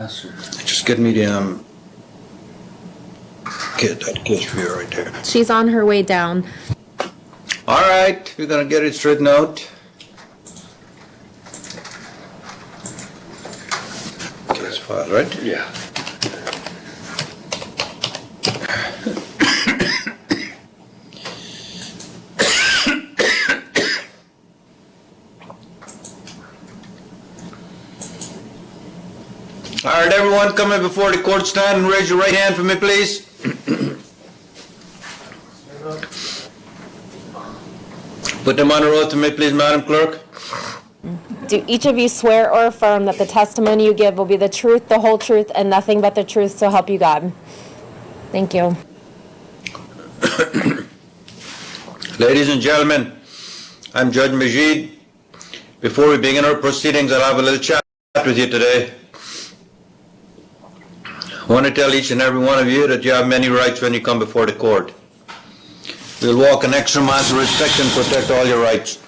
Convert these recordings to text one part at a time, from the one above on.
Just get me the get that case for you right there. She's on her way down. All right, we're gonna get it straightened out. Case file, right? Yeah. All right, everyone coming before the court, stand and raise your right hand for me, please. Put them on the oath to me, please, Madam Clerk. Do each of you swear or affirm that the testimony you give will be the truth, the whole truth, and nothing but the truth, so help you God? Thank you. Ladies and gentlemen, I'm Judge Majeed. Before we begin our proceedings, I'll have a little chat with you today. I want to tell each and every one of you that you have many rights when you come before the court. We'll walk an extra mile to respect and protect all your rights.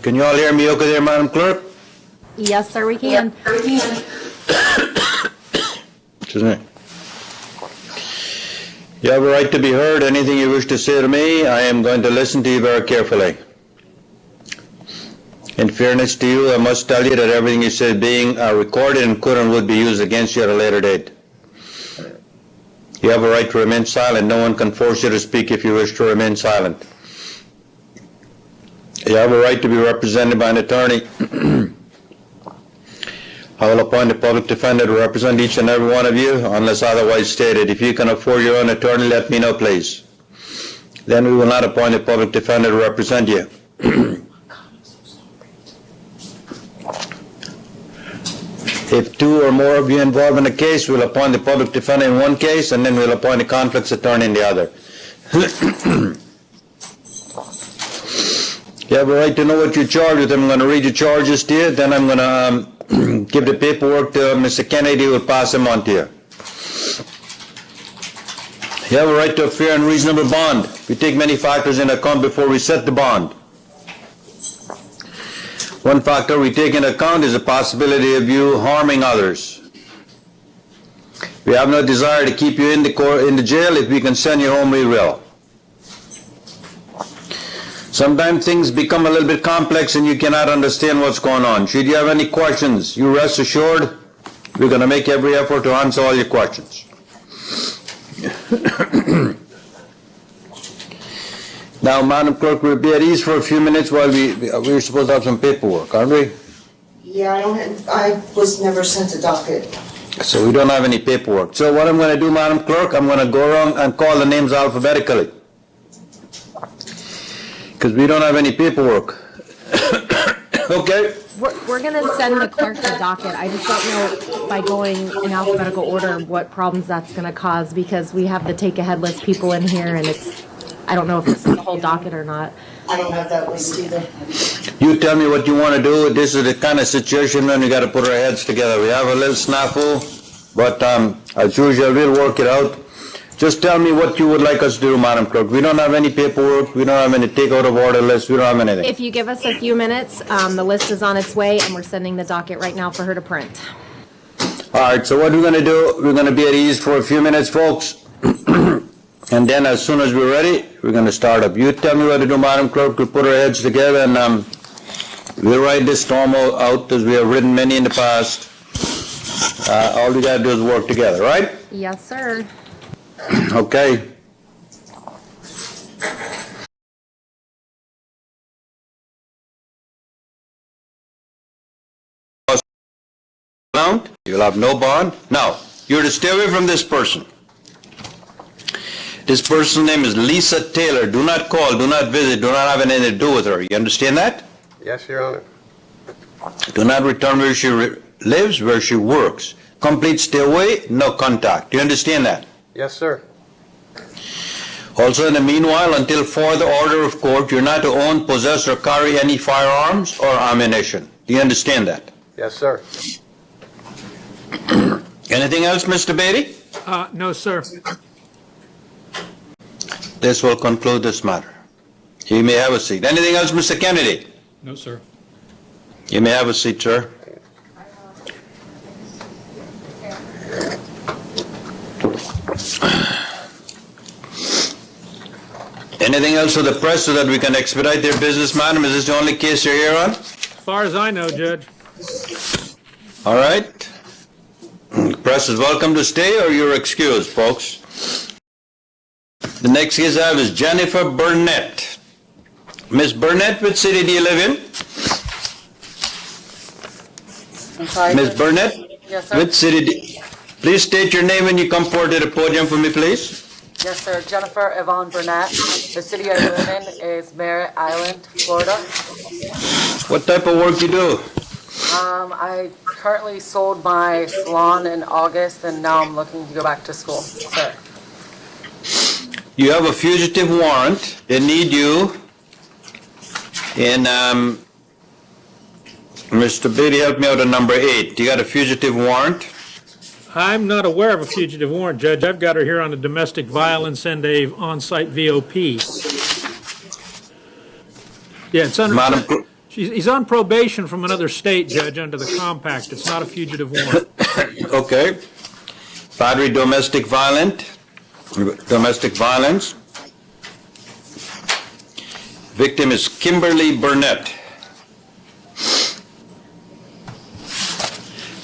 Can you all hear me okay there, Madam Clerk? Yes, sir, we can. Excuse me. You have a right to be heard. Anything you wish to say to me, I am going to listen to you very carefully. In fairness to you, I must tell you that everything you say being recorded and could and would be used against you at a later date. You have a right to remain silent. No one can force you to speak if you wish to remain silent. You have a right to be represented by an attorney. I will appoint a public defender to represent each and every one of you unless otherwise stated. If you can afford your own attorney, let me know, please. Then we will not appoint a public defender to represent you. If two or more of you involved in a case, we'll appoint the public defender in one case, and then we'll appoint a conflicts attorney in the other. You have a right to know what you're charged with. I'm going to read your charges to you, then I'm going to give the paperwork to Mr. Kennedy, who will pass them on to you. You have a right to a fair and reasonable bond. We take many factors into account before we set the bond. One factor we take into account is the possibility of you harming others. We have no desire to keep you in the jail. If we can send you home, we will. Sometimes things become a little bit complex and you cannot understand what's going on. Should you have any questions, you rest assured we're going to make every effort to answer all your questions. Now, Madam Clerk, we'll be at ease for a few minutes while we're supposed to have some paperwork, aren't we? Yeah, I was never sent a docket. So we don't have any paperwork. So what I'm going to do, Madam Clerk, I'm going to go around and call the names alphabetically. Because we don't have any paperwork. Okay? We're going to send the clerk the docket. I just don't know by going in alphabetical order what problems that's going to cause, because we have the take-ahead list people in here, and I don't know if it's the whole docket or not. I don't have that list either. You tell me what you want to do. This is the kind of situation when we got to put our heads together. We have a little snafu, but as usual, we'll work it out. Just tell me what you would like us to do, Madam Clerk. We don't have any paperwork. We don't have any take-out of order list. We don't have anything. If you give us a few minutes, the list is on its way, and we're sending the docket right now for her to print. All right, so what we're going to do, we're going to be at ease for a few minutes, folks. And then as soon as we're ready, we're going to start up. You tell me what to do, Madam Clerk. We'll put our heads together, and we'll write this storm out as we have written many in the past. All we got to do is work together, right? Yes, sir. Okay. You'll have no bond. Now, you're to stay away from this person. This person's name is Lisa Taylor. Do not call, do not visit, do not have anything to do with her. You understand that? Yes, Your Honor. Do not return where she lives, where she works. Complete stay away, no contact. Do you understand that? Yes, sir. Also, in the meanwhile, until further order of court, you're not to own, possess, or carry any firearms or ammunition. Do you understand that? Yes, sir. Anything else, Mr. Beatty? No, sir. This will conclude this matter. You may have a seat. Anything else, Mr. Kennedy? No, sir. You may have a seat, sir. Anything else for the press so that we can expedite their business, madam? Is this the only case you're here on? As far as I know, Judge. All right. Press is welcome to stay or you're excused, folks. The next case I have is Jennifer Bernett. Miss Bernett, which city do you live in? I'm sorry. Miss Bernett? Yes, sir. Which city do Please state your name when you come forward to the podium for me, please. Yes, sir. Jennifer Yvonne Burnett. The city I live in is Merritt Island, Florida. What type of work you do? I currently sold my salon in August, and now I'm looking to go back to school, sir. You have a fugitive warrant. They need you in, Mr. Beatty, help me out on number 8. You got a fugitive warrant? I'm not aware of a fugitive warrant, Judge. I've got her here on a domestic violence and a on-site VOP. Yeah, it's under... Madam, He's on probation from another state, Judge, under the compact. It's not a fugitive warrant. okay. Battery domestic violence. Victim is Kimberly Burnett.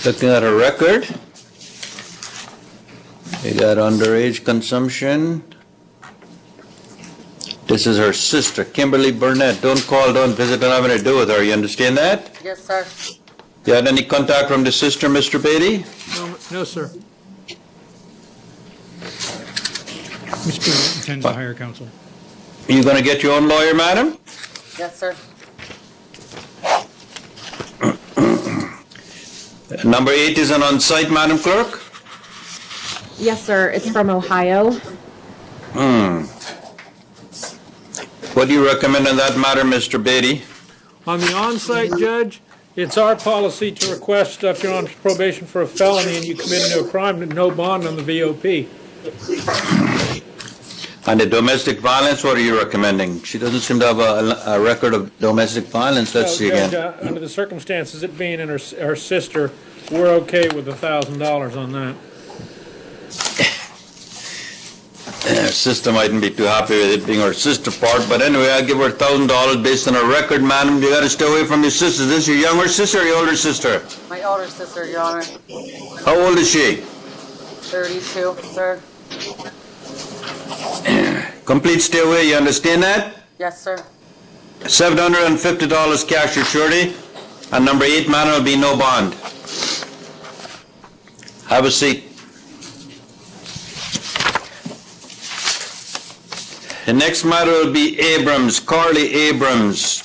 Looking at her record. We got underage consumption. This is her sister, Kimberly Burnett. Don't call, don't visit, don't have anything to do with her. You understand that? Yes, sir. You had any contact from the sister, Mr. Beatty? No, sir. Mr. Burnett intends to hire counsel. You going to get your own lawyer, madam? Yes, sir. Number 8 is an on-site, Madam Clerk? Yes, sir. It's from Ohio. What do you recommend on that matter, Mr. Beatty? On the on-site, Judge, it's our policy to request if you're on probation for a felony and you commit a crime, no bond on the VOP. On the domestic violence, what are you recommending? She doesn't seem to have a record of domestic violence. Let's see again. Judge, under the circumstances, it being in her sister, we're okay with $1,000 on that. Her sister mightn't be too happy with it being her sister part, but anyway, I'll give her $1,000 based on her record, madam. You got to stay away from your sister. Is this your younger sister or your older sister? My older sister, Your Honor. How old is she? 32, sir. Complete stay away, you understand that? Yes, sir. $750 cash or surety. And number 8, madam, will be no bond. Have a seat. The next matter will be Abrams, Carly Abrams.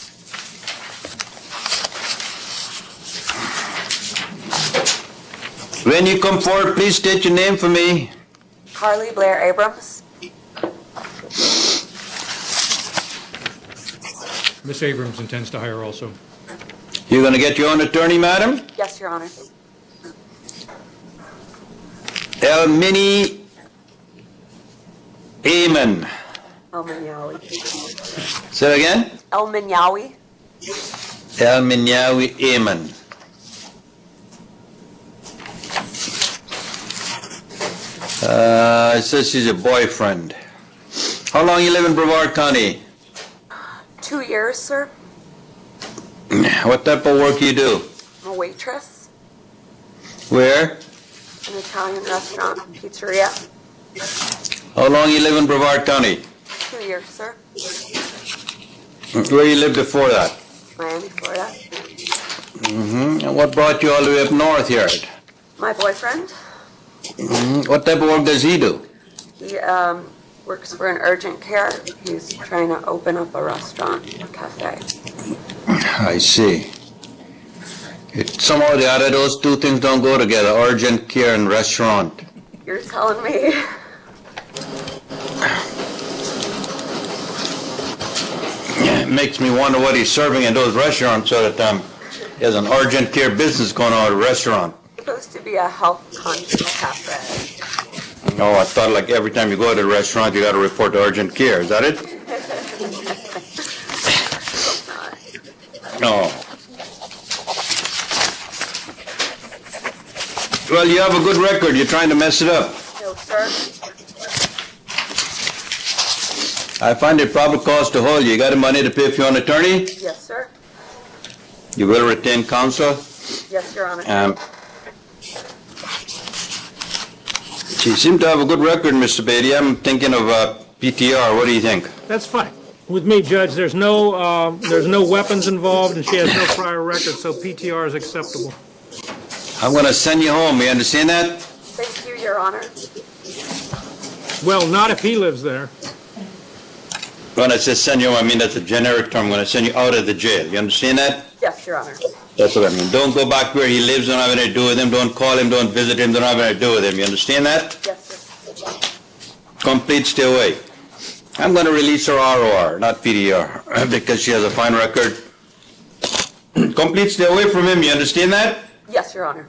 When you come forward, please state your name for me. Carly Blair Abrams. Miss Abrams intends to hire also. You're going to get your own attorney, madam? Yes, Your Honor. Elmini Amen. El-Minyawi. Say it again? El-Minyawi. Elminyawi Amen. It says she's a boyfriend. How long you live in Brevard County? 2 years, sir. What type of work you do? I'm a waitress. Where? An Italian restaurant, pizzeria. How long you live in Brevard County? 2 years, sir. Where you lived before that? Miami, Florida. And what brought you all the way up north here? My boyfriend, What type of work does he do? he works for an urgent care. He's trying to open up a restaurant, a cafe. I see. Somehow or the other, those two things don't go together, urgent care and restaurant. You're telling me? It makes me wonder what he's serving in those restaurants so that he has an urgent care business going on at a restaurant. It's supposed to be a health conscious cafe. Oh, I thought like every time you go to the restaurant, you got to report to urgent care. Is that it? No. Well, you have a good record. You're trying to mess it up. No, sir. I find it probable cause to hold you. You got the money to pay for your own attorney? Yes, sir. You will retain counsel? Yes, Your Honor. She seemed to have a good record, Mr. Beatty. I'm thinking of PTR. What do you think? That's fine. With me, Judge, there's no weapons involved, and she has no prior record, so PTR is acceptable. I'm going to send you home. You understand that? Thank you, Your Honor. Well, not if he lives there. When I say send you home, I mean that's a generic term. I'm going to send you out of the jail. You understand that? Yes, Your Honor. That's what I mean. Don't go back where he lives. Don't have anything to do with him. Don't call him. Don't visit him. Don't have anything to do with him. You understand that? Yes, sir. Complete stay away. I'm going to release her ROR, not PDR, because she has a fine record. Complete stay away from him. You understand that? Yes, Your Honor.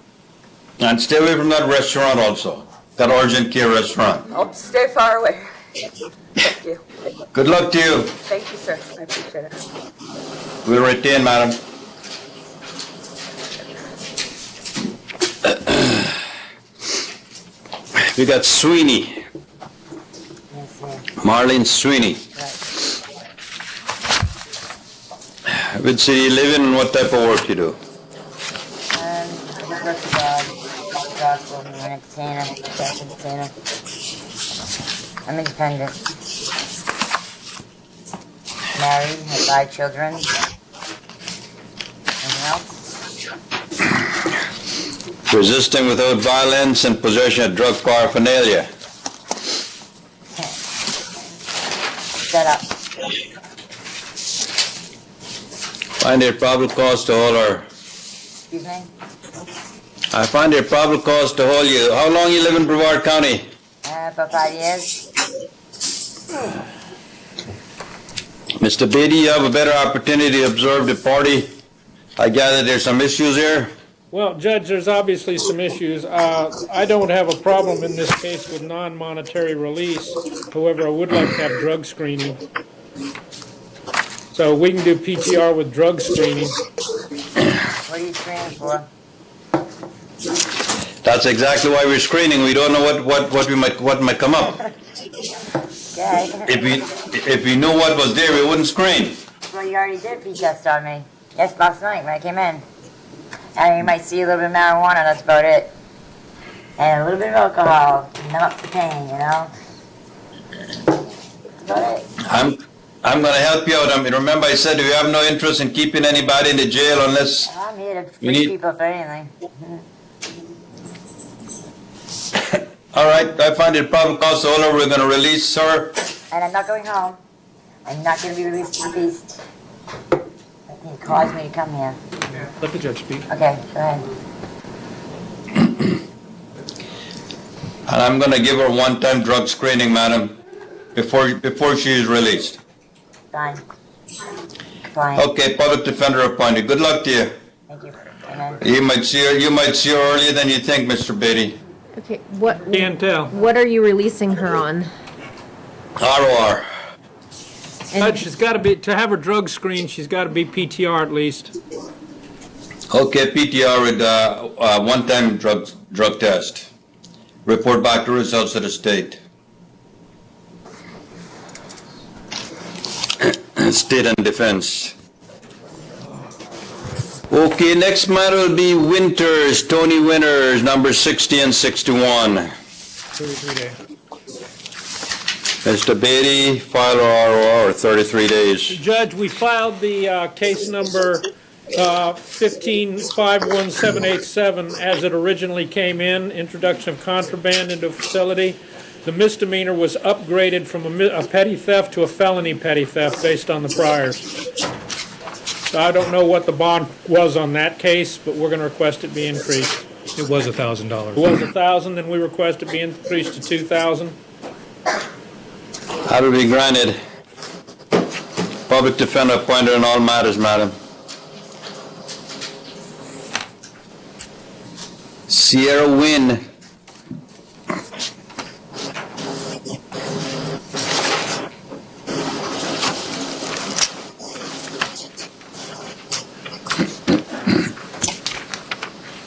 And stay away from that restaurant also, that urgent care restaurant. I'll stay far away. Thank you. Good luck to you. Thank you, sir. I appreciate it. We'll retain, madam. We got Sweeney. Marlin Sweeney. Which city you live in and what type of work you do? I'm independent. Married, have 5 children. Anything else? Resisting without violence and possession of drug paraphernalia. Shut up. Find it probable cause to hold her. Excuse me? I find it probable cause to hold you. How long you live in Brevard County? About 5 years. Mr. Beatty, you have a better opportunity to observe the party. I gather there's some issues here. Well, Judge, there's obviously some issues. I don't have a problem in this case with non-monetary release. However, I would like to have drug screening. So we can do PTR with drug screening. What are you screening for? That's exactly why we're screening. We don't know what might come up. Okay. If we knew what was there, we wouldn't screen. Well, you already did pee test on me. Yes, last night when I came in. And you might see a little bit of marijuana, that's about it. And a little bit of alcohol, numb up the pain, you know? That's about it. I'm going to help you out. I mean, remember I said we have no interest in keeping anybody in the jail unless I'm here to free people for anything. All right, I find it probable cause to hold her. We're going to release her. And I'm not going home. I'm not going to be released to the beast. He caused me to come here. Let the judge speak. Okay, go ahead. And I'm going to give her one-time drug screening, madam, before she is released. Fine. Fine. Okay, public defender appointed. Good luck to you. Thank you. Amen. You might see her earlier than you think, Mr. Beatty. Okay, what Can't tell. what are you releasing her on? ROR. Judge, she's got to be, to have her drug screened, she's got to be PTR at least. Okay, PTR with one-time drug test. Report back the results to the state. State and defense. Okay, next matter will be Winters, Tony Winters, number 60 and 61. 33 days. Mr. Beatty, file ROR, 33 days. Judge, we filed the case number 1551787 as it originally came in, introduction of contraband into a facility. The misdemeanor was upgraded from a petty theft to a felony petty theft based on the priors. So I don't know what the bond was on that case, but we're going to request it be increased. It was $1,000. It was $1,000, then we request it be increased to $2,000. How to be granted? Public defender appointed in all matters, madam. Sierra Wynn.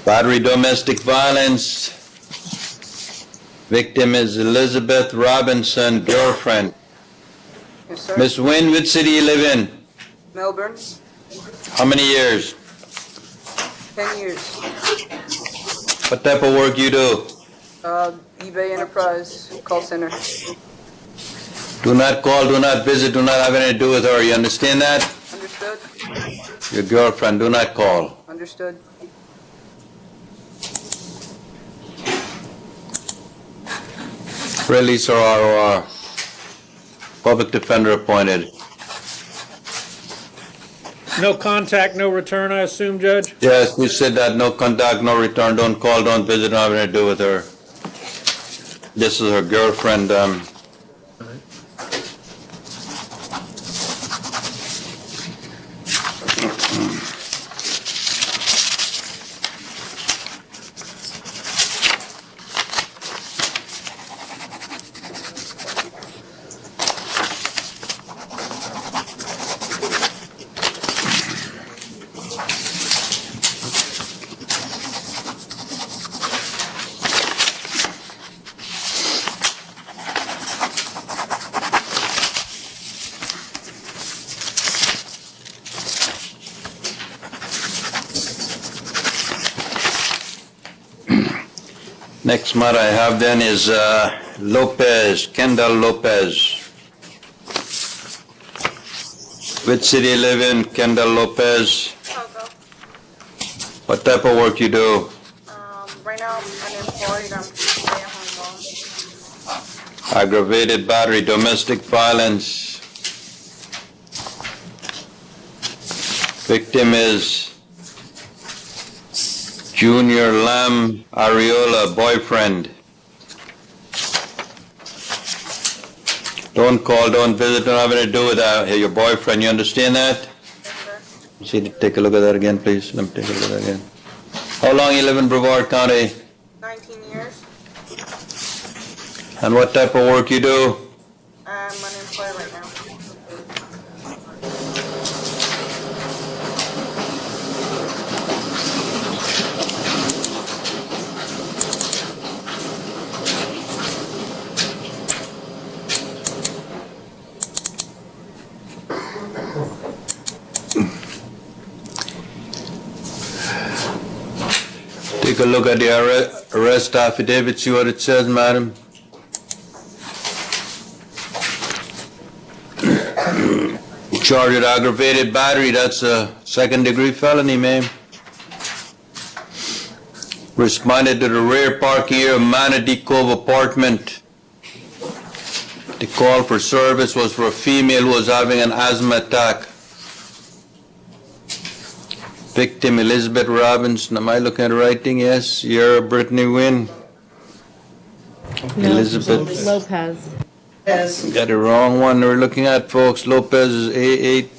Battery, domestic violence. Victim is Elizabeth Robinson, girlfriend. Yes, sir. Miss Wynn, which city you live in? Melbourne, How many years? 10 years. What type of work you do? eBay Enterprise call center. Do not call, do not visit, do not have anything to do with her. You understand that? Understood? Your girlfriend, do not call. Understood. Release her ROR. Public defender appointed. No contact, no return, I assume, Judge? Yes, we said that, no contact, no return, don't call, don't visit, don't have anything to do with her. This is her girlfriend, Next matter I have then is Lopez, Kendall Lopez. Which city you live in, Kendall Lopez? Chicago. What type of work you do? Right now I'm unemployed. I'm stay-at-home mom. Aggravated battery, domestic violence. Victim is Junior Lam Areola, boyfriend. Don't call, don't visit, don't have anything to do with your boyfriend. You understand that? Yes, sir. See, take a look at that again, please. Let me take a look at that again. How long you live in Brevard County? 19 years. And what type of work you do? I'm unemployed right now. Take a look at the arrest affidavit, see what it says, madam. Charged with aggravated battery, that's a second-degree felony, ma'am. Responded to the rear parking area of Manatee Cove apartment. The call for service was for a female who was having an asthma attack. Victim Elizabeth Robinson. Am I looking at the right thing? Yes. You're Brittany Wynn. No, Elizabeth. Lopez. Yes. Got the wrong one we're looking at, folks. Lopez is A8.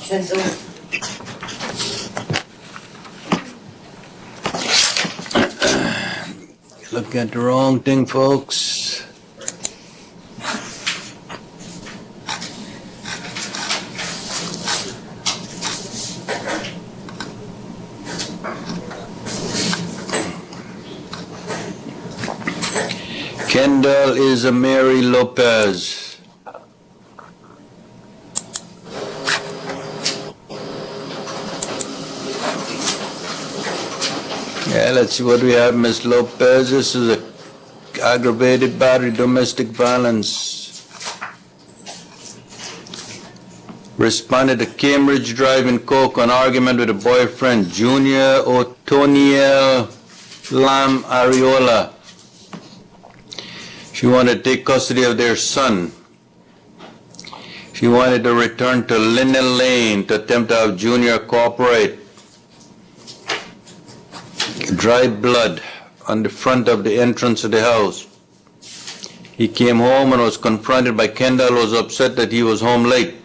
Kendall. Looking at the wrong thing, folks. Kendall is a Mary Lopez. Yeah, let's see what we have, Miss Lopez. This is a aggravated battery, domestic violence. Responded to Cambridge Drive in Coke on argument with a boyfriend, Junior Otoniel Lam Areola. She wanted to take custody of their son. She wanted to return to Linden Lane to attempt to have Junior cooperate. Dry blood on the front of the entrance of the house. He came home and was confronted by Kendall, who was upset that he was home late.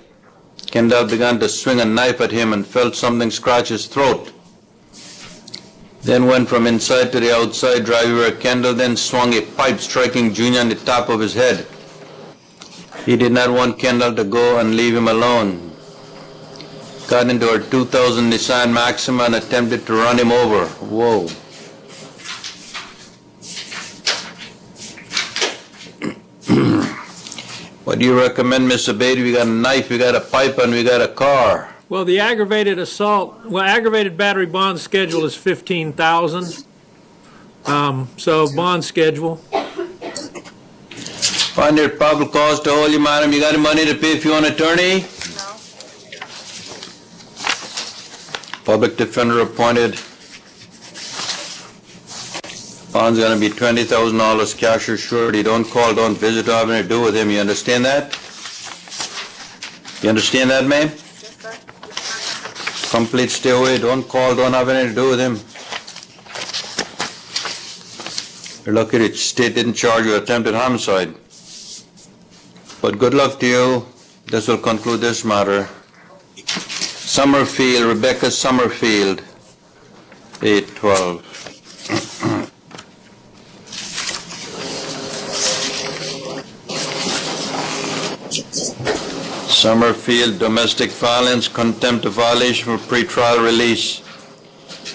Kendall began to swing a knife at him and felt something scratch his throat. Then went from inside to the outside driveway where Kendall then swung a pipe, striking Junior on the top of his head. He did not want Kendall to go and leave him alone. Got into her 2000 Nissan Maxima and attempted to run him over. Whoa. do you recommend, Mr. Beatty? We got a knife, we got a pipe, and we got a car. Well, the aggravated battery bond schedule is 15,000. So bond schedule. Find it probable cause to hold you, madam. You got any money to pay if you want an attorney? No. Public defender appointed. Bond's gonna be $20,000 cash or surety. Don't call, don't visit, don't have anything to do with him. You understand that? You understand that, ma'am? Yes, sir. Complete stay away. Don't call, don't have anything to do with him. You're lucky the state didn't charge you attempted homicide. But good luck to you. This will conclude this matter. Summerfield, Rebecca Summerfield, 812. Summerfield, domestic violence, contempt of violation for pretrial release.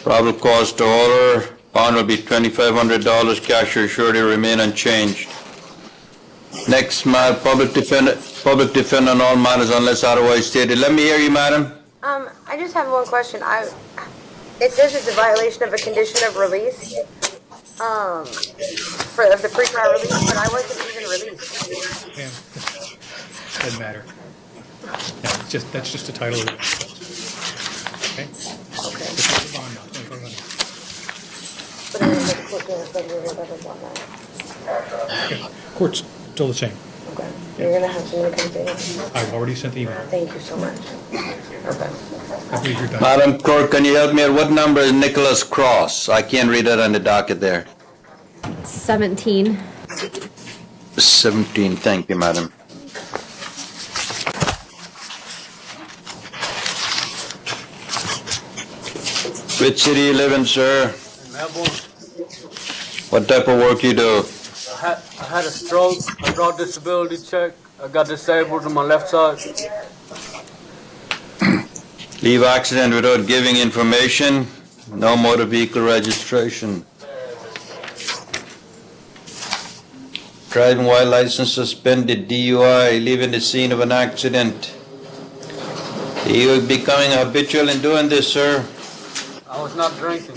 Probable cause to order. Bond will be $2,500. Cash or surety remain unchanged. Next matter, public defender on all matters unless otherwise stated. Let me hear you, madam. I just have one question. It says it's a violation of a condition of release, of the pre-trial release, but I wasn't even released. Yeah, doesn't matter. Yeah, that's just the title of it. Okay? Okay. This is the bond now, 2,500. But I was looking at the on that. Okay. Court's still the same. Okay. You're gonna have somebody come say it? I've already sent the email. Thank you so much. Okay. I believe you're done. Madam Clerk, can you help me? What number is Nicholas Cross? I can't read that on the docket there. 17. 17, thank you, madam. Which city you live in, sir? Melbourne. What type of work you do? I had a stroke. I brought disability check. I got disabled on my left side. Leave accident without giving information. No motor vehicle registration. Driving while license suspended, DUI, leaving the scene of an accident. You are becoming habitual in doing this, sir. I was not drinking.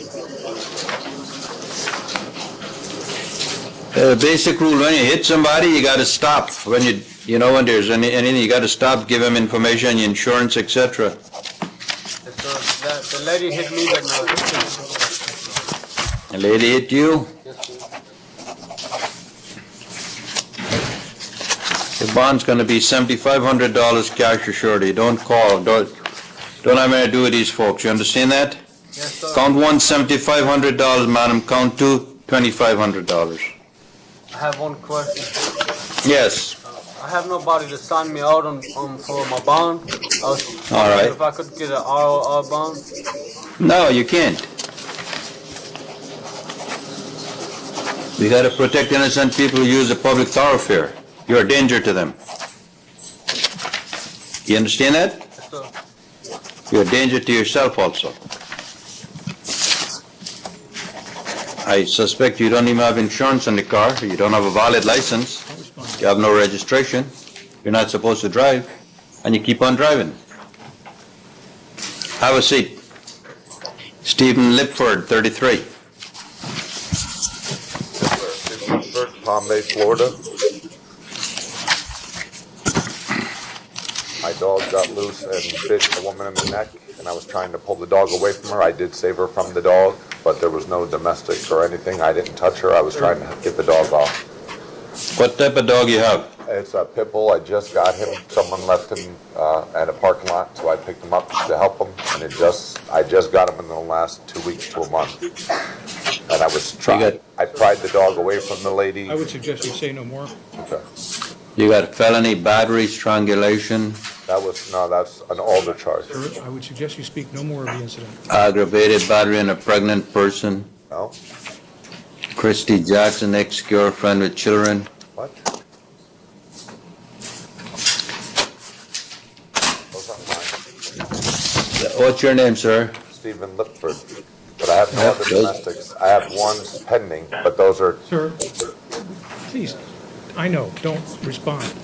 The basic rule, when you hit somebody, you got to stop. When when there's anything, you got to stop, give them information, your insurance, etc. The lady hit me like now. The lady hit you? The bond's going to be $7,500 cash or surety. Don't call. Don't have anything to do with these folks. You understand that? Yes, sir. Count one, $7,500, madam. Count two, $2,500. I have one question. Yes. I have nobody to sign me out for my bond. I was All right. if I could get an ROR bond. No, you can't. We got to protect innocent people who use the public thoroughfare. You're a danger to them. You understand that? Yes, sir. You're a danger to yourself also. I suspect you don't even have insurance on the car. You don't have a valid license. You have no registration. You're not supposed to drive. And you keep on driving. Have a seat. Stephen Lipford, 33. Lipford, Palm Bay, Florida. My dog got loose and bit a woman in the neck, and I was trying to pull the dog away from her. I did save her from the dog, but there was no domestic or anything. I didn't touch her. I was trying to get the dog off. What type of dog you have? It's a pit bull. I just got him. Someone left him at a parking lot, so I picked him up to help him, and I just got him in the last 2 weeks to a month. And I was trying. I pried the dog away from the lady. I would suggest you say no more. Okay. You got felony, battery, strangulation. That's an older charge. Sir, I would suggest you speak no more of the incident. Aggravated battery on a pregnant person. No. Christy Jackson, ex-girlfriend with children. What? Those aren't mine. What's your name, sir? Stephen Lipford. But I have no other domestics. I have one pending, but those are... Sir, please, I know, don't respond.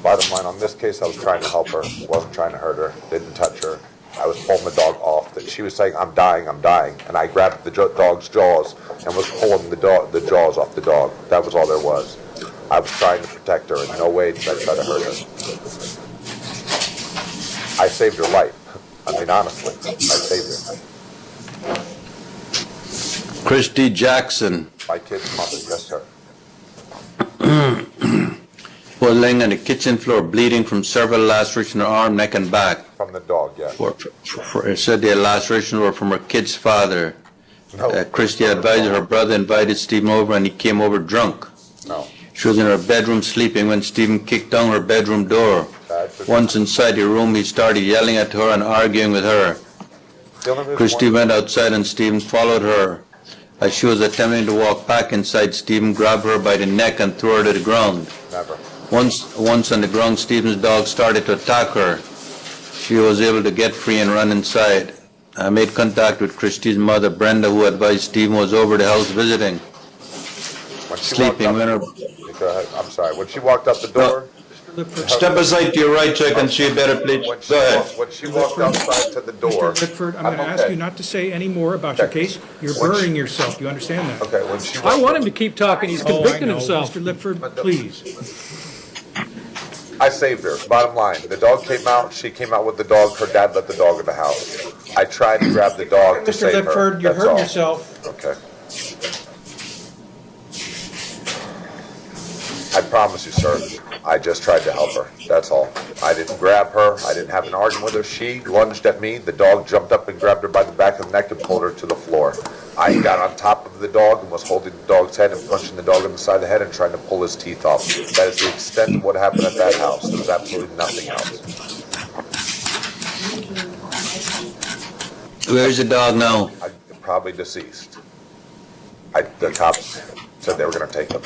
Bottom line, on this case, I was trying to help her, wasn't trying to hurt her, didn't touch her. I was pulling the dog off. That she was saying, I'm dying, and I grabbed the dog's jaws and was pulling the jaws off the dog. That was all there was. I was trying to protect her. In no way did I try to hurt her. I saved her life. I mean, honestly, I saved her. Christy Jackson My kid's mother, yes, sir. was laying on the kitchen floor, bleeding from several lacerations in her arm, neck, and back. From the dog, yes. It said the lacerations were from her kid's father. No. Christy advised her brother invited Stephen over, and he came over drunk. No. She was in her bedroom sleeping when Stephen kicked down her bedroom door. Once inside the room, he started yelling at her and arguing with her. Christy went outside and Stephen followed her. As she was attempting to walk back inside, Stephen grabbed her by the neck and threw her to the ground. Never. Once on the ground, Stephen's dog started to attack her. She was able to get free and run inside. I made contact with Christy's mother, Brenda, who advised Stephen was over the house visiting. When she Sleeping. walked up, go ahead. I'm sorry. When she walked up the door, Step aside to your right so I can see you better, please. Go ahead. when she walked outside to the door. Mr. Lipford, I'm going to ask you not to say any more about your case. You're burying yourself. You understand that? Okay, when she I want him to keep talking. He's convicting himself. Mr. Lipford, please. I saved her. Bottom line, the dog came out. She came out with the dog. Her dad let the dog in the house. I tried to grab the dog to Mr. save her. Lipford, you're That's hurting all. yourself. Okay. I promise you, sir, I just tried to help her. That's all. I didn't grab her. I didn't have an argument with her. She lunged at me. The dog jumped up and grabbed her by the back of the neck and pulled her to the floor. I got on top of the dog and was holding the dog's head and punching the dog in the side of the head and trying to pull his teeth off. That is the extent of what happened at that house. There was absolutely nothing else. Where's the dog now? Probably deceased. The cops said they were going to take him.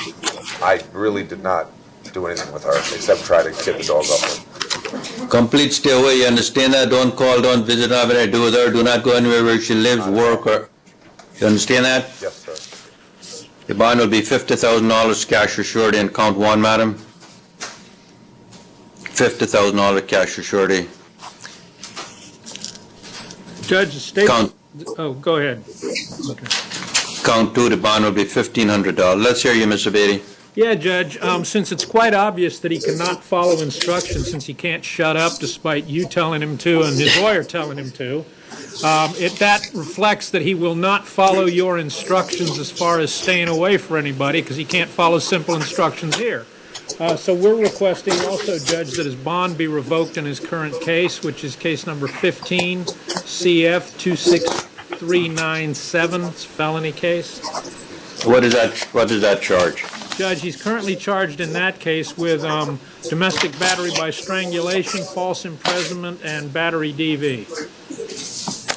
I really did not do anything with her except try to get the dog off her. Complete stay away, you understand that? Don't call, don't visit, don't have anything to do with her. Do not go anywhere where she lives, work, or... You understand that? Yes, sir. The bond will be $50,000 cash or surety in count one, madam. $50,000 cash or surety. Judge, the state... Count. Oh, go ahead. Count two, the bond will be $1,500. Let's hear you, Mr. Beatty. Yeah, Judge, since it's quite obvious that he cannot follow instructions since he can't shut up despite you telling him to and his lawyer telling him to, that reflects that he will not follow your instructions as far as staying away from anybody because he can't follow simple instructions here. So we're requesting also, Judge, that his bond be revoked in his current case, which is case number 15, CF 26397. It's a felony case. What is that charge? Judge, he's currently charged in that case with domestic battery by strangulation, false imprisonment, and battery DV.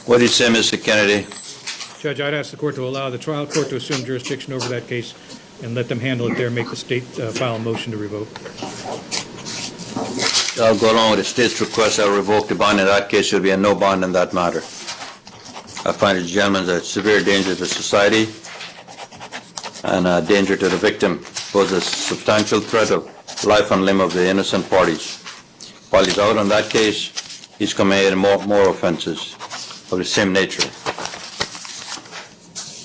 What do you say, Mr. Kennedy? Judge, I'd ask the court to allow the trial court to assume jurisdiction over that case and let them handle it there, make the state file a motion to revoke. I'll go along with the state's request. I'll revoke the bond. In that case, there will be a no bond in that matter. I find the gentleman a severe danger to society and a danger to the victim, poses a substantial threat of life and limb of the innocent parties. While he's out on that case, he's committed more offenses of the same nature.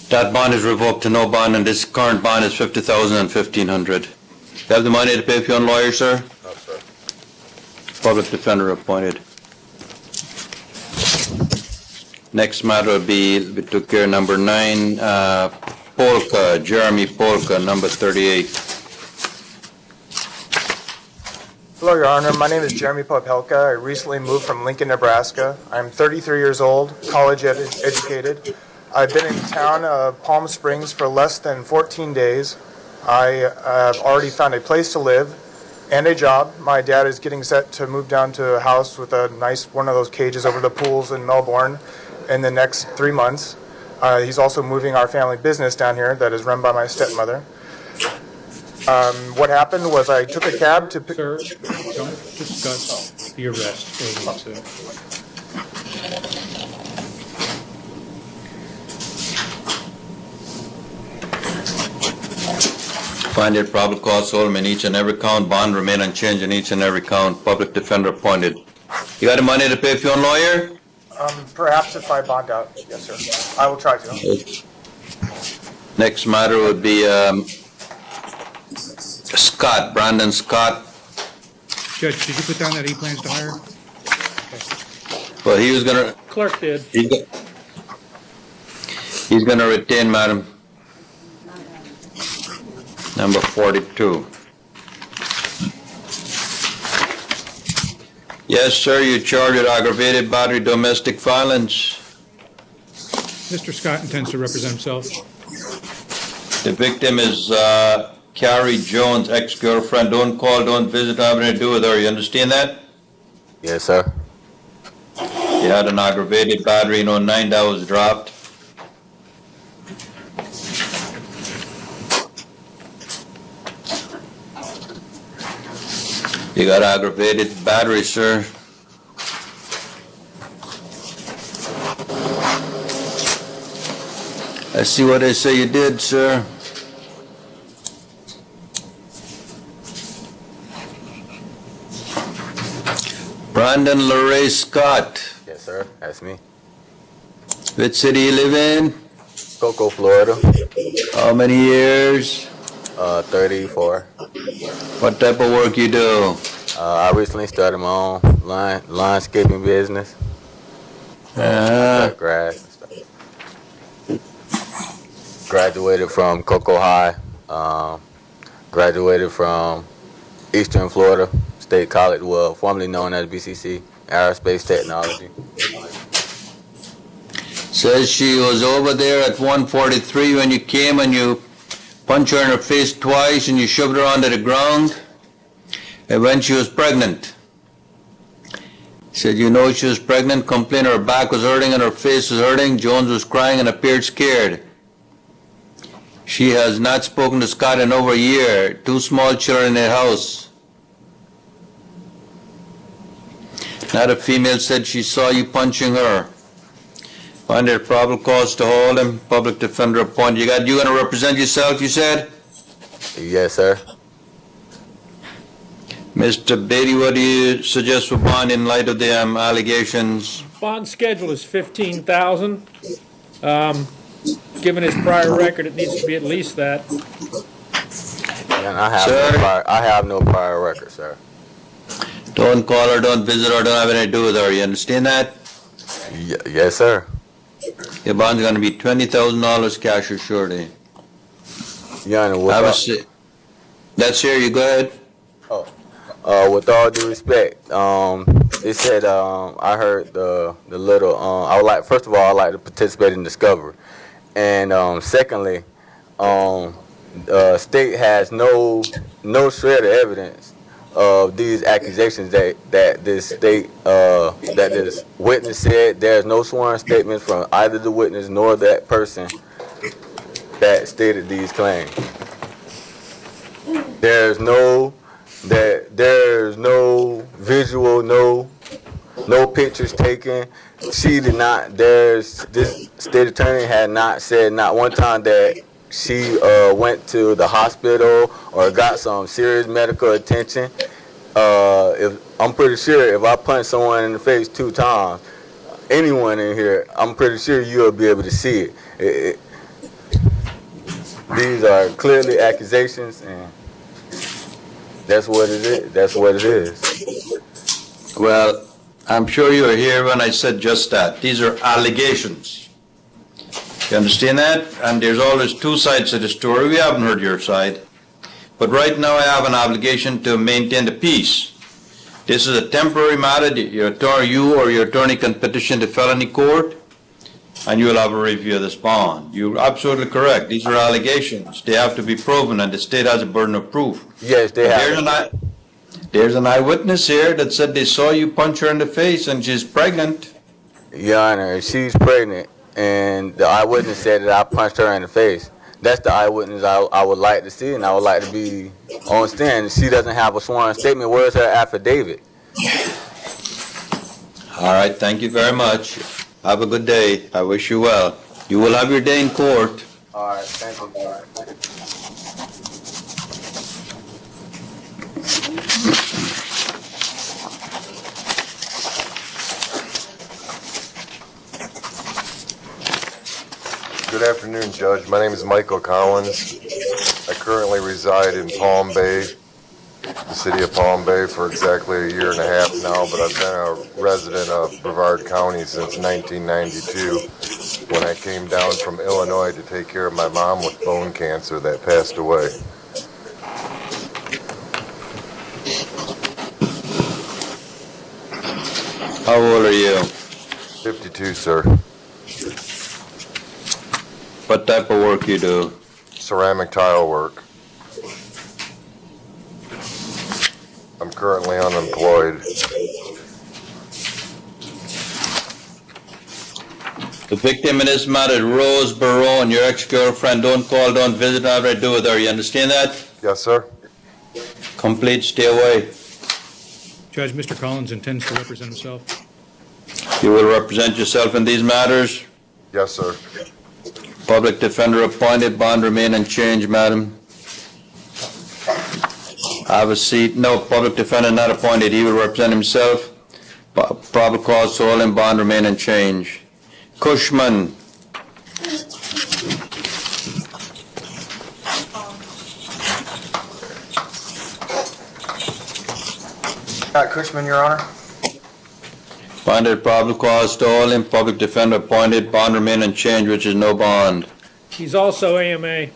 That bond is revoked to no bond, and this current bond is $50,000 and $1,500. You have the money to pay for your own lawyer, sir? No, sir. Public defender appointed. Next matter will be, we took care of number 9, Polka, Jeremy Polka, number 38. Hello, Your Honor. My name is Jeremy Popelka. I recently moved from Lincoln, Nebraska. I'm 33 years old, college educated. I've been in town, Palm Springs, for less than 14 days. I have already found a place to live and a job. My dad is getting set to move down to a house with a nice one of those cages over the pools in Melbourne in the next 3 months. He's also moving our family business down here that is run by my stepmother. What happened was I took a cab to... Sir, don't discuss the arrest. Find it probable cause to hold him in each and every count. Bond remain unchanged in each and every count. Public defender appointed. You got the money to pay for your own lawyer? Perhaps if I bond out, yes, sir. I will try to. Next matter would be Scott, Brandon Scott. Judge, did you put down that he plans to hire? Well, he was gonna. Clerk did. He's gonna retain, madam. Number 42. Yes, sir, you charged with aggravated battery domestic violence. Mr. Scott intends to represent himself. The victim is Carrie Jones, ex-girlfriend. Don't call, don't visit, have anything to do with her. You understand that? Yes, sir. You had an aggravated battery in 09 that was dropped. You got aggravated battery, sir. I see what they say you did, sir. Brandon LeRae Scott. Yes, sir. That's me. Which city you live in? Cocoa, Florida. How many years? 34. What type of work you do? I recently started my own landscaping business. Cut grass and stuff. Graduated from Cocoa High. Graduated from Eastern Florida State College, well, formerly known as BCC, Aerospace Technology. Says she was over there at 143 when you came and you punched her in her face twice and you shoved her onto the ground. And when she was pregnant. Said you know she was pregnant, complained her back was hurting and her face was hurting. Jones was crying and appeared scared. She has not spoken to Scott in over a year. 2 small children in their house. Not a female said she saw you punching her. Find it probable cause to hold him. Public defender appointed. You going to represent yourself, you said? Yes, sir. Mr. Beatty, what do you suggest for bond in light of the allegations? Bond schedule is $15,000. Given his prior record, it needs to be at least that. And I have no prior record, sir. Don't call her, don't visit her, don't have anything to do with her. You understand that? Yes, sir. Your bond's going to be $20,000 cash or surety. Your Honor, that's here, you go ahead. With all due respect, they said I heard the little. First of all, I like to participate in discovery, and secondly, state has no shred of evidence of these accusations that this witness said. There's no sworn statements from either the witness nor that person that stated these claims. There's no visual, no pictures taken. She did not. This state attorney had not said not one time that she went to the hospital or got some serious medical attention. I'm pretty sure if I punch someone in the face 2 times, anyone in here, I'm pretty sure you'll be able to see it. These are clearly accusations, and that's what it is. That's what it is. Well, I'm sure you were here when I said just that. These are allegations. You understand that? And there's always 2 sides to the story. We haven't heard your side. But right now I have an obligation to maintain the peace. This is a temporary matter. You or your attorney can petition the felony court, and you will have a review of this bond. You're absolutely correct. These are allegations. They have to be proven, and the state has a burden of proof. Yes, they have. There's an eyewitness here that said they saw you punch her in the face, and she's pregnant. Your Honor, she's pregnant, and the eyewitness said that I punched her in the face. That's the eyewitness I would like to see, and I would like to be on stand. She doesn't have a sworn statement. Where's her affidavit? All right, thank you very much. Have a good day. I wish you well. You will have your day in court. All right, thank you. All right. Good afternoon, Judge. My name is Michael Collins. I currently reside in Palm Bay, the city of Palm Bay, for exactly a year and a half now, but I've been a resident of Brevard County since 1992 when I came down from Illinois to take care of my mom with bone cancer that passed away. How old are you? 52, sir. What type of work you do? Ceramic tile work. I'm currently unemployed. The victim in this matter, Rose Barone, your ex-girlfriend. Don't call, don't visit, whatever I do with her. You understand that? Yes, sir. Complete, stay away. Judge, Mr. Collins intends to represent himself. You will represent yourself in these matters? Yes, sir. Public defender appointed, bond remain and change, madam. Have a seat. No, public defender not appointed. He will represent himself. Probable cause to hold him, bond remain and change. Cushman. Cushman, Your Honor. Appointed, probable cause to hold him, public defender appointed, bond remain and change, which is no bond. He's also AMA.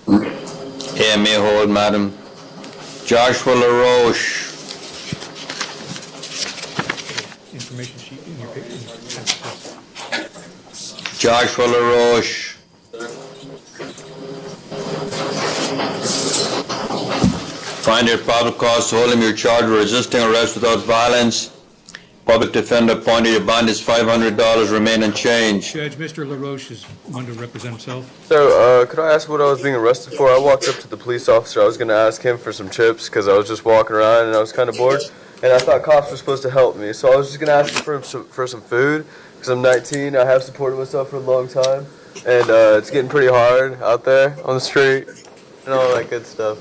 AMA hold, madam. Joshua LaRoche. Information sheet in your paper. Joshua LaRoche. Find your probable cause to hold him. You're charged with resisting arrest without violence. Public defender appointed. Your bond is $500. Remain and change. Judge, Mr. LaRoche is one to represent himself. So, could I ask what I was being arrested for? I walked up to the police officer. I was going to ask him for some chips because I was just walking around and I was kind of bored. And I thought cops were supposed to help me. So I was just going to ask him for some food because I'm 19. I have supported myself for a long time. And it's getting pretty hard out there on the street and all that good stuff.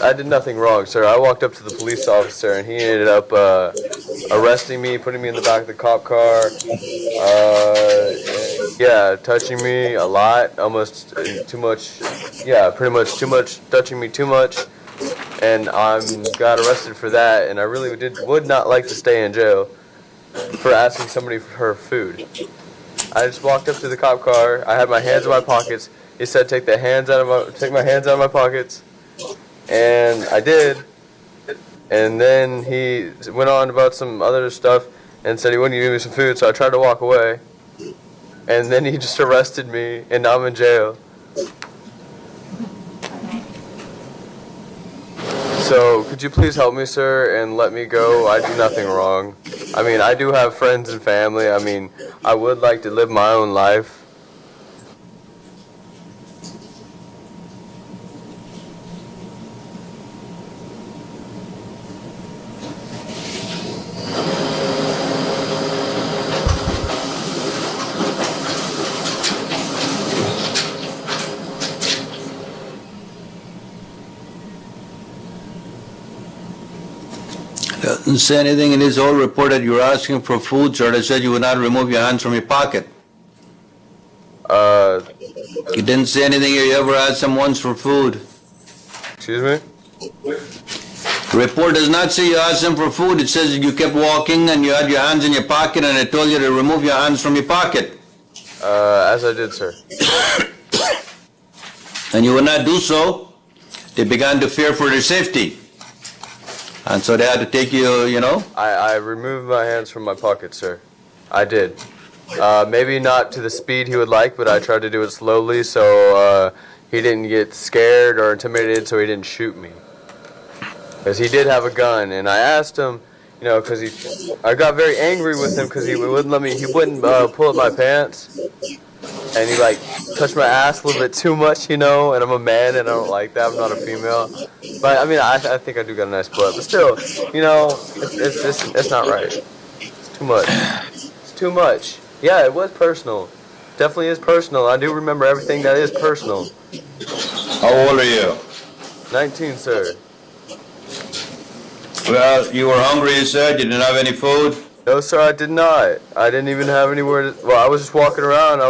I did nothing wrong, sir. I walked up to the police officer, and he ended up arresting me, putting me in the back of the cop car, yeah, touching me a lot, almost too much, yeah, pretty much too much, touching me too much, and I got arrested for that, and I really would not like to stay in jail for asking somebody for her food. I just walked up to the cop car. I had my hands in my pockets. He said, take my hands out of my pockets. And I did, and then he went on about some other stuff and said he wouldn't give me some food, so I tried to walk away, and then he just arrested me, and now I'm in jail. So, could you please help me, sir, and let me go? I do nothing wrong. I mean, I do have friends and family. I mean, I would like to live my own life. Doesn't say anything in his whole report that you were asking for food, sir. They said you would not remove your hands from your pocket. He didn't say anything here. You ever asked him once for food? Excuse me? The report does not say you asked him for food. It says you kept walking and you had your hands in your pocket and it told you to remove your hands from your pocket. As I did, sir. And you would not do so. They began to fear for their safety. And so they had to take you, you know? I removed my hands from my pocket, sir. I did. Maybe not to the speed he would like, but I tried to do it slowly so he didn't get scared or intimidated, so he didn't shoot me. Because he did have a gun, and I asked him, you know, because I got very angry with him because he wouldn't let me, he wouldn't pull up my pants. And he, like, touched my ass a little bit too much, you know, and I'm a man and I don't like that. I'm not a female. But, I mean, I think I do got a nice butt. But still, you know, it's not right. It's too much. It's too much. Yeah, it was personal. Definitely is personal. I do remember everything that is personal. How old are you? 19, sir. Well, you were hungry, you said. You didn't have any food? No, sir, I did not. I didn't even have anywhere to... Well, I was just walking around. I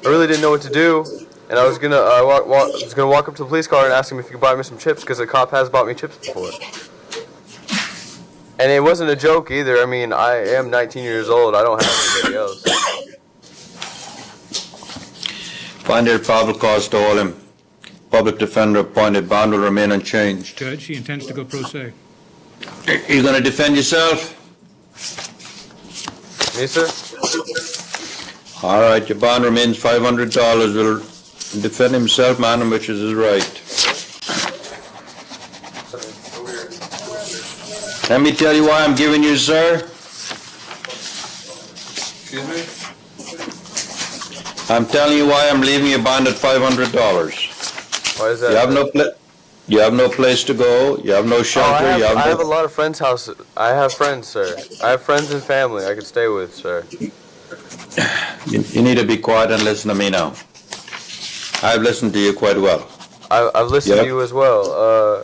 really didn't know what to do. And I was gonna walk up to the police car and ask him if he could buy me some chips, because a cop has bought me chips before. And it wasn't a joke either. I mean, I am 19 years old. I don't have anybody else. Find their probable cause to hold him. Public defender appointed. Bond will remain unchanged. Judge, he intends to go pro se. You going to defend yourself? Me, sir? All right, your bond remains $500. Will defend himself, madam, which is his right. Let me tell you why I'm giving you, sir. Excuse me? I'm telling you why I'm leaving your bond at $500. Why is that? You have no place to go. You have no shelter. I have a lot of friends' houses. I have friends, sir. I have friends and family I could stay with, sir. You need to be quiet and listen to me now. I've listened to you quite well. I've listened to you as well.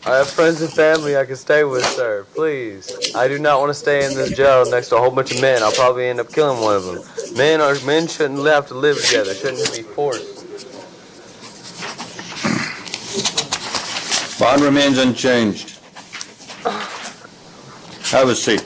I have friends and family I can stay with, sir. Please. I do not want to stay in this jail next to a whole bunch of men. I'll probably end up killing one of them. Men shouldn't have to live together. Shouldn't be forced. Bond remains unchanged. Have a seat.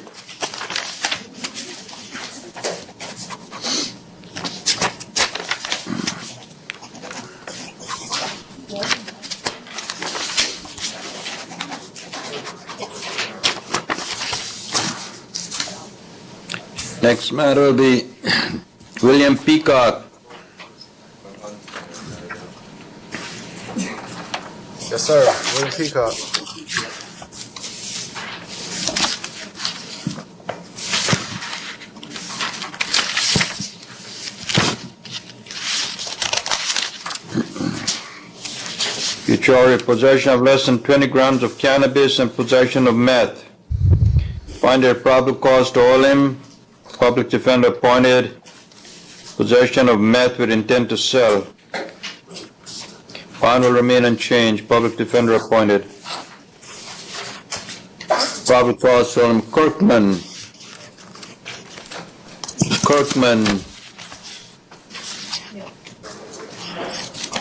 Next matter will be William Peacock. Yes, sir. William Peacock. You charge with possession of less than 20 grams of cannabis and possession of meth. Find there probable cause to hold him. Public defender appointed. Possession of meth with intent to sell. Bond will remain unchanged. Public defender appointed. Probable cause to hold him. Kirkman.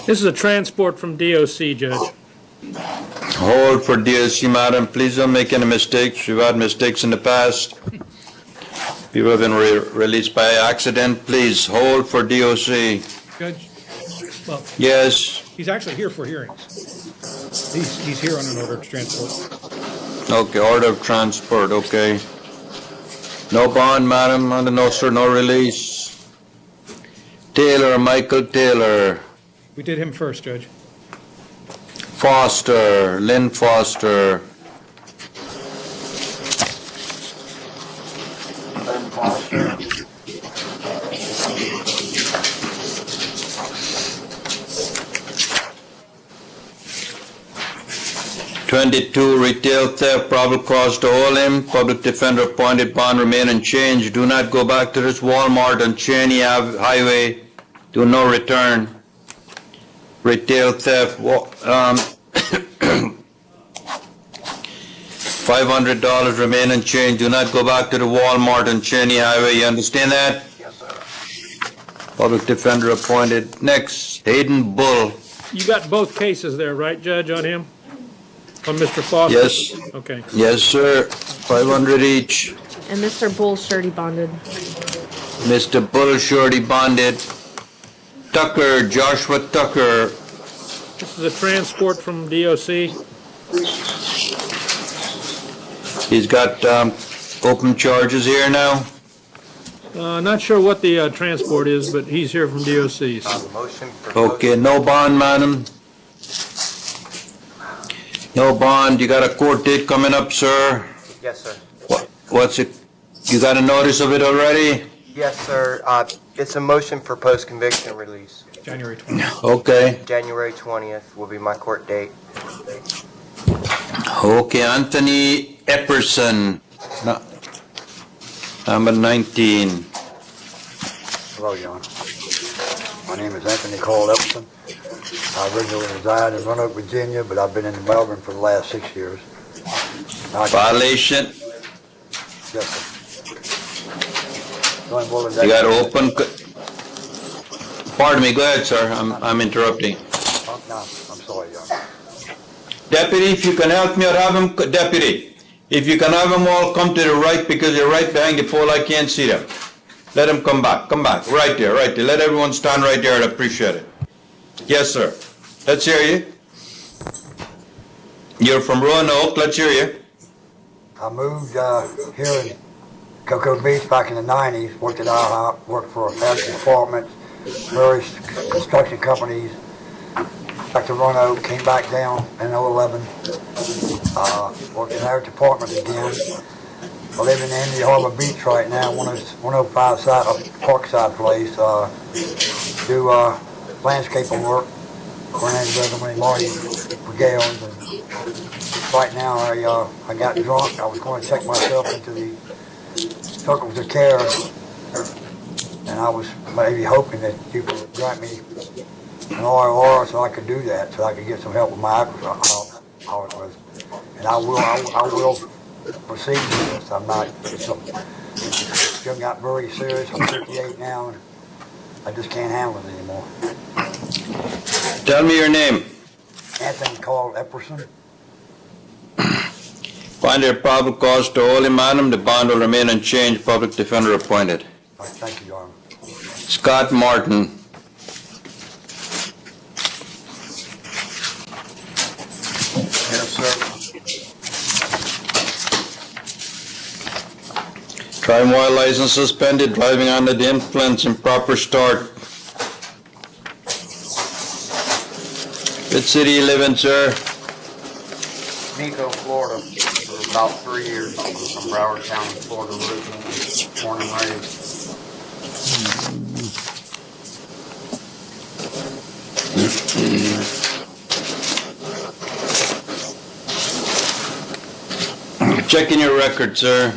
This is a transport from DOC, Judge. Hold for DOC, madam. Please don't make any mistakes. We've had mistakes in the past. People have been released by accident. Please hold for DOC. Judge, well, Yes. he's actually here for hearings. He's here on an order of transport. Okay, order of transport, okay. No bond, madam, under no sir, no release. Taylor, Michael Taylor. We did him first, Judge. Foster, Lynn Foster. Lynn Foster. 22, retail theft, probable cause to hold him. Public defender appointed, bond remain unchanged. Do not go back to this Walmart on Cheney Highway. Do no return. Retail theft, $500 remain unchanged. Do not go back to the Walmart on Cheney Highway. You understand that? Yes, sir. Public defender appointed. Next, Hayden Bull. You got both cases there, right, Judge, on him? On Mr. Foster? Yes. Okay. Yes, sir. 500 each. And Mr. Bull surety bonded. Mr. Bull surety bonded. Tucker, Joshua Tucker. This is a transport from DOC. He's got open charges here now. Not sure what the transport is, but he's here from DOC. Okay, no bond, madam. No bond. You got a court date coming up, sir? Yes, sir. What's it? You got a notice of it already? Yes, sir. It's a motion for post-conviction release. January 20th. Okay. January 20th will be my court date. Okay, Anthony Epperson. No. Number 19. Hello, Your Honor. My name is Anthony Cole Epson. I originally reside in Roanoke, Virginia, but I've been in Melbourne for the last 6 years. Violation. Yes, sir. You got open. Pardon me. Go ahead, sir. I'm interrupting. Oh, no, I'm sorry, Your Honor. Deputy, if you can help me or have him, Deputy, if you can have them all come to the right because you're right behind the pole, I can't see them. Let them come back, right there, right there. Let everyone stand right there, I'd appreciate it. Yes, sir. Let's hear you. You're from Roanoke, let's hear you. I moved here in Cocoa Beach back in the 90s, worked at IHOP, worked for fashion departments, various construction companies. Back to Roanoke, came back down in 2011, worked in our department again. I live in Indy Harbor Beach right now, 105 side, Parkside place. Do landscaping work for an individual Marty Brigales. And right now I got drunk. I was going to check myself into the circles of care, and I was maybe hoping that you could grant me an ROR so I could do that, so I could get some help with my alcohol. And I will proceed with this. I'm not, still got very serious. I'm 58 now, and I just can't handle it anymore. Tell me your name. Anthony Carl Epperson. Find there probable cause to hold him, madam. The bond will remain unchanged. Public defender appointed. Right, thank you, Your Honor. Scott Martin. Yes, sir. Crime while license suspended, driving under the influence, improper start. What city you live in, sir? Nico, Florida, for about 3 years. I'm from Brevard County, Florida, originally, born and raised. Checking your record, sir.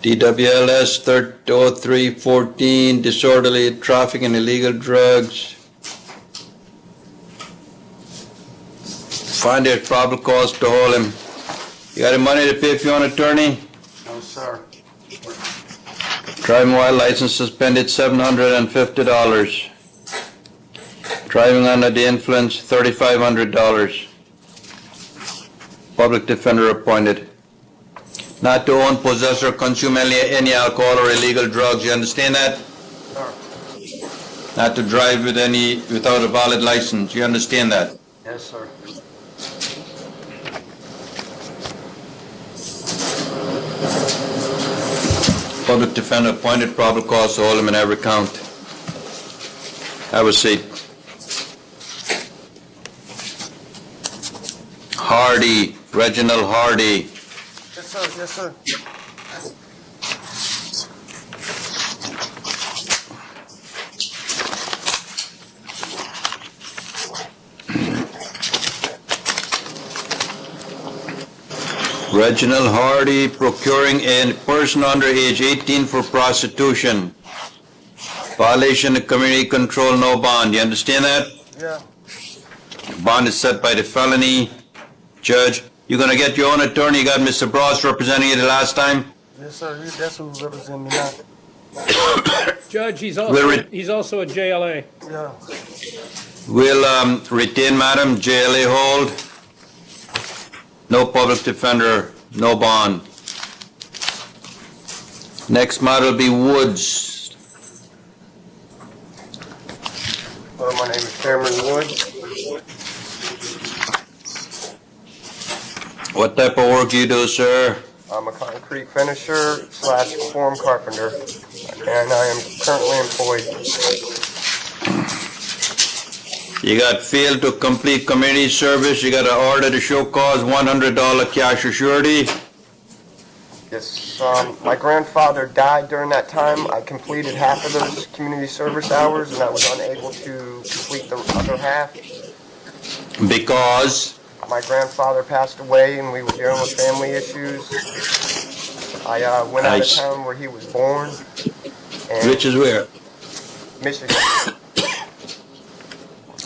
DWLS 0314, disorderly traffic and illegal drugs. Find there's probable cause to hold him. You got any money to pay for your own attorney? No, sir. Driving while license suspended, $750. Driving under the influence, $3,500. Public defender appointed. Not to own, possess, or consume any alcohol or illegal drugs. You understand that? Sir. Not to drive without a valid license. You understand that? Yes, sir. Public defender appointed, probable cause to hold him in every count. Have a seat. Hardy, Reginal Hardy. Yes, sir. Yes, sir. Reginal Hardy, procuring a person under age 18 for prostitution. Violation of community control, no bond. You understand that? Yeah. Bond is set by the felony judge. You're going to get your own attorney. You got Mr. Bross representing you the last time? Yes, sir. That's who represents me now. Judge, he's also a JLA. Yeah. We'll retain, madam, JLA hold. No public defender, no bond. Next matter will be Woods. My name is Cameron Wood. What type of work do you do, sir? I'm a concrete finisher / form carpenter, and I am currently employed. You got failed to complete community service. You got an order to show cause, $100 cash or surety. Yes, my grandfather died during that time. I completed half of those community service hours, and I was unable to complete the other half. Because? My grandfather passed away, and we were dealing with family issues. I went out of town where he was born. Which is where? Michigan.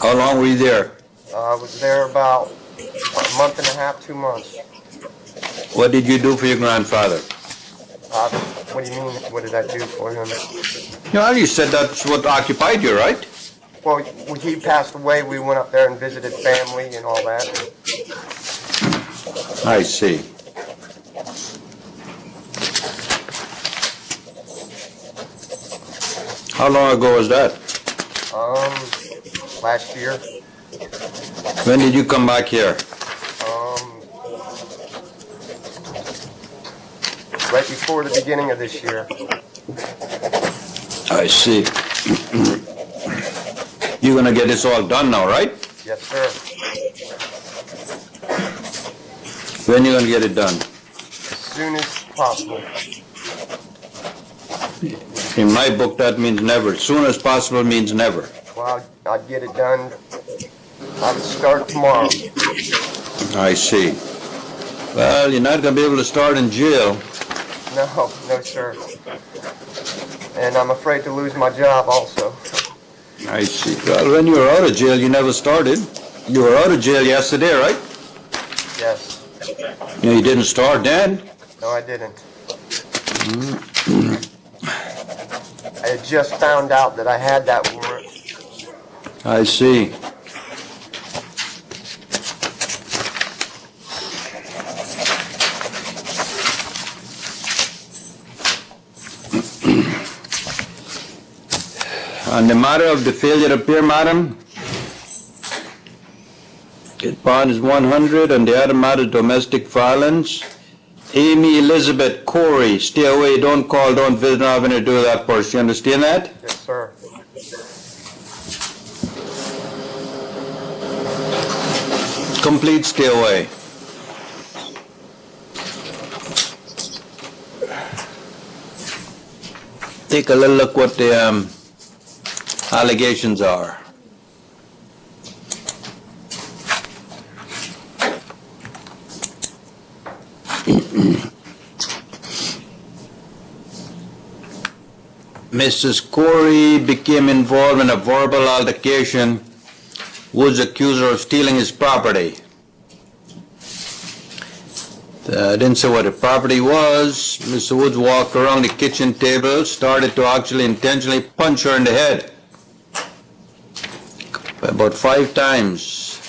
How long were you there? I was there about a month and a half, 2 months. What did you do for your grandfather? What do you mean, what did I do for him? Well, you said that's what occupied you, right? Well, when he passed away, we went up there and visited family and all that. I see. How long ago was that? Last year. When did you come back here? Right before the beginning of this year. I see. You're gonna get this all done now, right? Yes, sir. When you gonna get it done? As soon as possible. In my book, that means never. As soon as possible means never. Well, I'd get it done. I'd start tomorrow. I see. Well, you're not gonna be able to start in jail. No, no, sir. And I'm afraid to lose my job also. I see. Well, when you were out of jail, you never started. You were out of jail yesterday, right? Yes. You didn't start then? No, I didn't. I had just found out that I had that warrant. I see. On the matter of the failure to appear, madam, his bond is 100. On the other matter, domestic violence, Amy Elizabeth Corey, stay away, don't call, don't visit, not having to do with that person. You understand that? Yes, sir. Complete stay away. Take a little look what the allegations are. Mrs. Corey became involved in a verbal altercation. Woods accused her of stealing his property. Didn't say what the property was. Mr. Woods walked around the kitchen table, started to actually intentionally punch her in the head. About 5 times.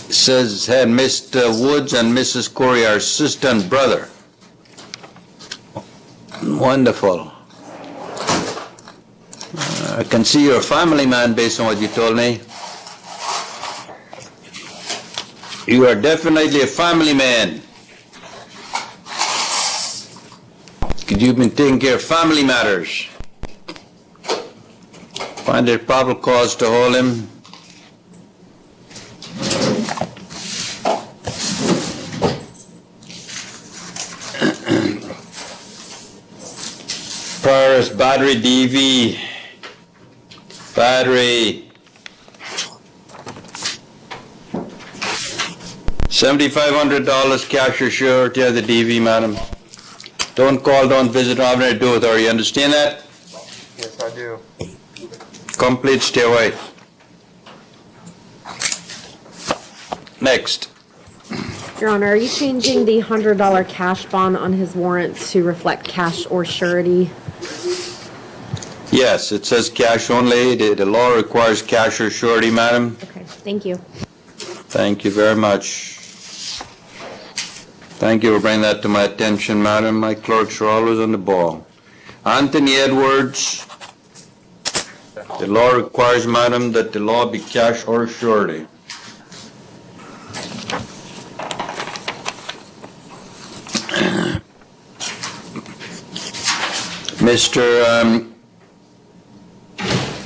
It says had Mr. Woods and Mrs. Corey are sister and brother. Wonderful. I can see you're a family man based on what you told me. You are definitely a family man. You've been taking care of family matters. Find it probable cause to hold him. Prior's battery DV. Battery. $7,500 cash or surety of the DV, madam. Don't call, don't visit, don't have anything to do with her. You understand that? Yes, I do. Complete stay away. Next. Your Honor, are you changing the $100 cash bond on his warrant to reflect cash or surety? Yes, it says cash only. The law requires cash or surety, madam. Okay, thank you. Thank you very much. Thank you for bringing that to my attention, madam. My clerks are always on the ball. Anthony Edwards. The law requires, madam, that the law be cash or surety. Mr.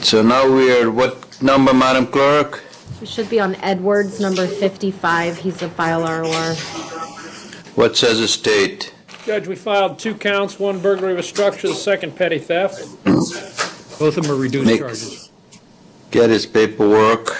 So now we're what number, Madam Clerk? It should be on Edwards, number 55. He's a file ROR. What says the state? Judge, we filed 2 counts, 1 burglary of a structure, the 2nd petty theft. Both of them are reduced charges. Get his paperwork.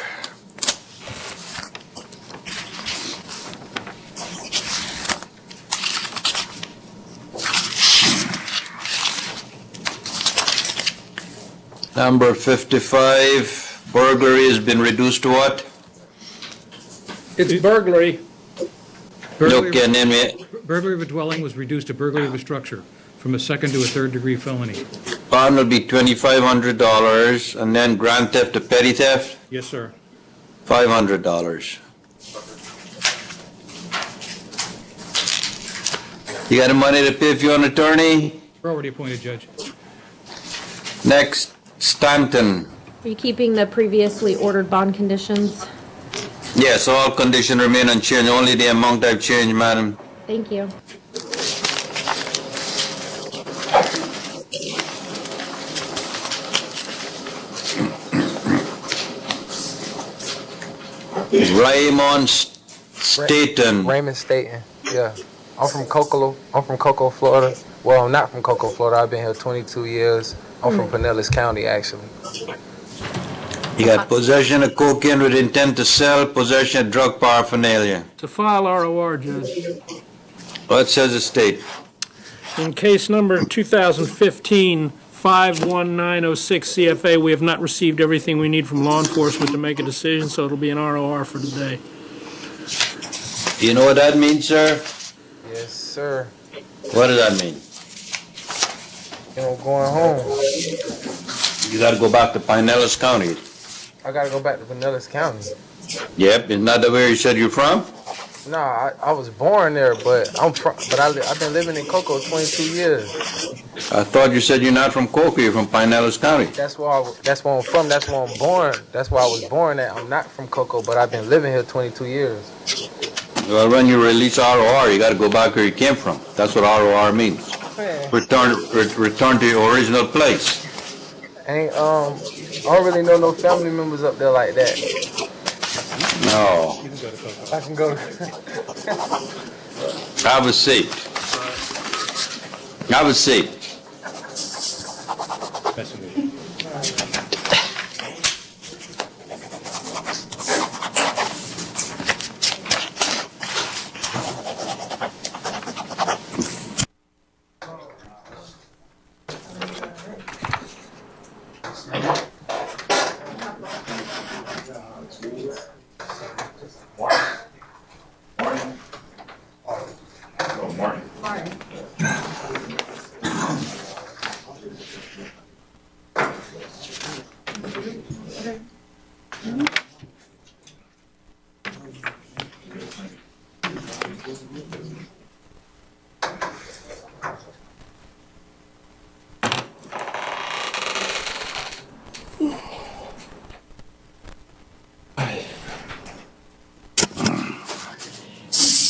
Number 55, burglary has been reduced to what? It's burglary. Okay, name it. Burglary of a dwelling was reduced to burglary of a structure from a second to a third-degree felony. Bond will be $2,500, and then grand theft to petty theft, Yes, sir. $500. You got the money to pay for your own attorney? We're already appointed, Judge. Next, Stanton. Are you keeping the previously ordered bond conditions? Yes, all conditions remain unchanged, only the amount I've changed, madam. Thank you. Raymond Stanton. Raymond Stanton, yeah. I'm from Cocoa, Florida. Well, I'm not from Cocoa, Florida. I've been here 22 years. I'm from Pinellas County, actually. You got possession of cocaine with intent to sell, possession of drug paraphernalia. To file ROR, Judge. What says the state? In case number 2015 51906 CFA, we have not received everything we need from law enforcement to make a decision, so it'll be an ROR for today. Do you know what that means, sir? Yes, sir. What does that mean? You know, going home. You got to go back to Pinellas County. I gotta go back to Pinellas County. Yep, isn't that the where you said you're from? No, I was born there, but I've been living in Cocoa 22 years. I thought you said you're not from Cocoa, you're from Pinellas County. That's where I'm from. That's where I'm born. That's where I was born at. I'm not from Cocoa, but I've been living here 22 years. Well, when you release ROR, you got to go back where you came from. That's what ROR means. Man. Return to your original place. I don't really know no family members up there like that. No. I can go. Have a seat. Have a seat.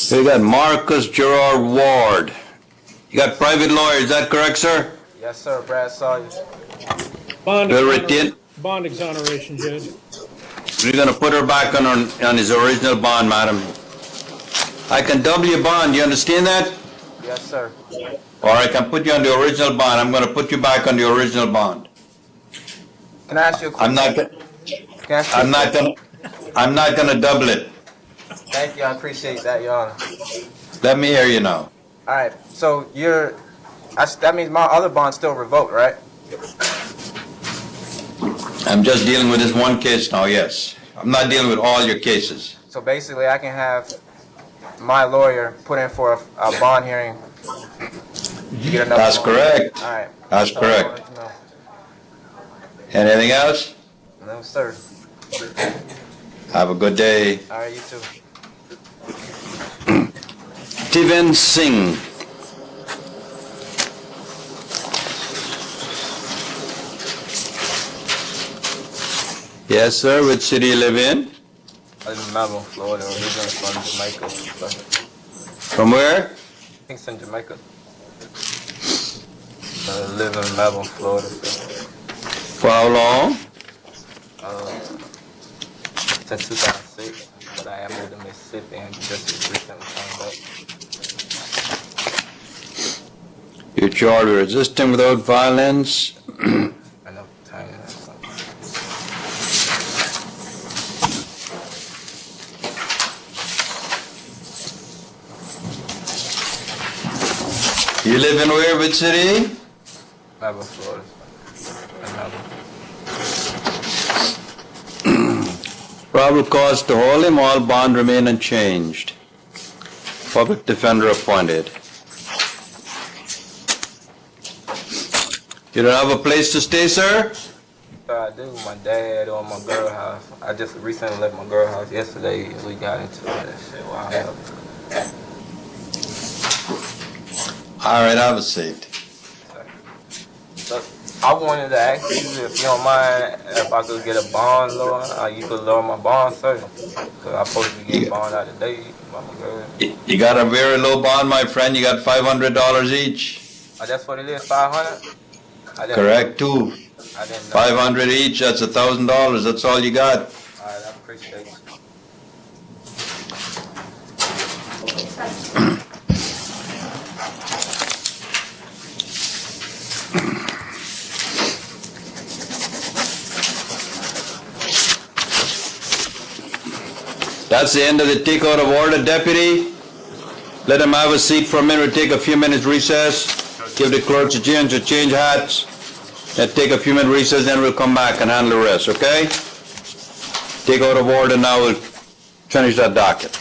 We got Marcus Gerard Ward. You got private lawyer, is that correct, sir? Yes, sir. Brad Sawyer. Bond exoneration, Judge. We're going to put her back on his original bond, madam. I can double your bond, you understand that? Yes, sir. Or I can put you on the original bond. I'm going to put you back on the original bond. Can I ask you a question? I'm not going to double it. Thank you. I appreciate that, Your Honor. Let me hear you now. All right. So that means my other bond's still revoked, right? I'm just dealing with this one case now, yes. I'm not dealing with all your cases. So basically, I can have my lawyer put in for a bond hearing to get another That's bond. correct. All right. That's correct. Anything else? No, sir. Have a good day. All right, you too. Sten Singh. Yes, sir. Which city you live in? I live in Melbourne, Florida. Originally from Jamaica. From where? I think it's in Jamaica. I live in Melbourne, Florida. For how long? Since 2006, but I moved to Mississippi and just recently came back. You're charged with resisting without violence. I know, time. You live in where, which city? Melbourne, Florida. Melbourne. Probable cause to hold him, all bond remain unchanged. Public defender appointed. You don't have a place to stay, sir? I do. My dad or my girl house. I just recently left my girl house yesterday. We got into that shit while I was. All right, have a seat. So, I wanted to ask you if you don't mind if I could get a bond lower. You could lower my bond, sir. Cause I'm supposed to be getting bond out today. You got a very low bond, my friend. You got $500 each. Oh, that's what it is, 500. Correct, too. 500 each. That's $1,000. That's all you got. All right, I appreciate you. That's the end of the takeout of order, Deputy. Let him have a seat for a minute. We'll take a few minutes recess. Give the clerks a chance to change hats. And take a few minute recess, then we'll come back and handle the rest, okay? Takeout of order now. We'll finish that docket.